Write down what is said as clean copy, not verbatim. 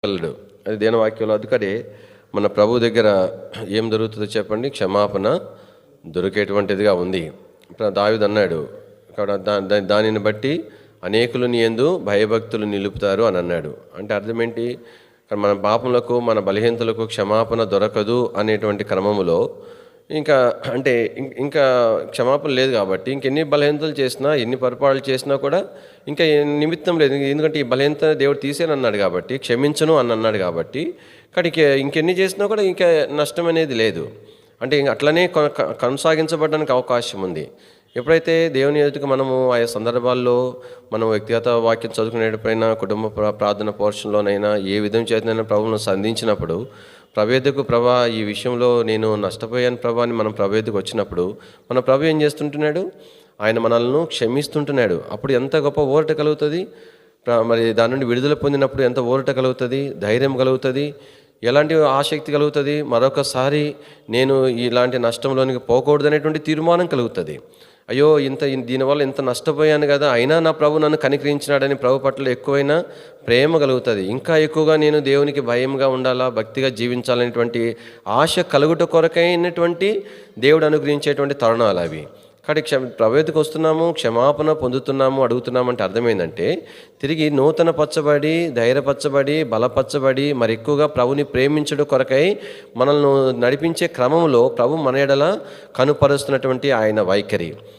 వెళ్ళడు. అది దేని వాక్యంలో అందుకనే మన ప్రభు దగ్గర ఏం దొరుకుతుందో చెప్పండి, క్షమాపణ దొరికేటువంటిదిగా ఉంది. దావీదు అన్నాడు, దానిని బట్టి అనేకులు నీ యందు భయభక్తులు నిలుపుతారు అని అన్నాడు. అంటే అర్థం ఏంటి? మన పాపములకు మన బలహీనతలకు క్షమాపణ దొరకదు అనేటువంటి క్రమములో ఇంకా అంటే ఇంకా క్షమాపణ లేదు కాబట్టి ఇంకెన్ని బలహీనతలు చేసినా ఎన్ని పొరపాట్లు చేసినా కూడా ఇంకా నిమిత్తం లేదు. ఎందుకంటే ఈ బలహీనత దేవుడు తీసేనన్నాడు కాబట్టి, క్షమించను అని అన్నాడు కాబట్టి, కాడికి ఇంకెన్ని చేసినా కూడా ఇంకా నష్టం అనేది లేదు. అంటే ఇంక అట్లనే కొనసాగించబడడానికి అవకాశం ఉంది. ఎప్పుడైతే దేవుని ఎదుటికి మనము ఆయా సందర్భాల్లో మనం వ్యక్తిగత వాక్యం చదువుకునేటప్పుడైనా, కుటుంబ ప్రార్థన పోర్షన్లోనైనా ఏ విధం చేతనైనా ప్రభువును సంధించినప్పుడు, ప్రభు ప్రభా ఈ విషయంలో నేను నష్టపోయాను ప్రభా అని మనం ప్రభు వచ్చినప్పుడు మన ప్రభు ఏం చేస్తుంటున్నాడు? ఆయన మనల్ని క్షమిస్తుంటున్నాడు. అప్పుడు ఎంత గొప్ప ఊరట కలుగుతుంది. మరి దాని నుండి విడుదల పొందినప్పుడు ఎంత ఊరట కలుగుతుంది, ధైర్యం కలుగుతుంది, ఎలాంటి ఆసక్తి కలుగుతుంది, మరొకసారి నేను ఇలాంటి నష్టంలోనికి పోకూడదు అనేటువంటి తీర్మానం కలుగుతుంది. అయ్యో దీనివల్ల ఇంత నష్టపోయాను కదా, అయినా నా ప్రభు నన్ను కనికరించినాడని ప్రభు పట్ల ఎక్కువైనా ప్రేమ కలుగుతుంది. ఇంకా ఎక్కువగా నేను దేవునికి భయంగా ఉండాలా, భక్తిగా జీవించాలనేటువంటి ఆశ కలుగుట కొరకైనటువంటి దేవుడు అనుగ్రహించేటువంటి తరుణాలు అవి. కాబట్టి ప్రభువుకి వస్తున్నాము, క్షమాపణ పొందుతున్నాము, అడుగుతున్నాము అంటే అర్థమైందంటే తిరిగి నూతన పచ్చబడి, ధైర్యపరచబడి, బలపరచబడి మరి ఎక్కువగా ప్రభుని ప్రేమించడం కొరకై మనల్ని నడిపించే క్రమంలో ప్రభు మన ఎడల కనుపరుస్తున్నటువంటి ఆయన వైఖరి.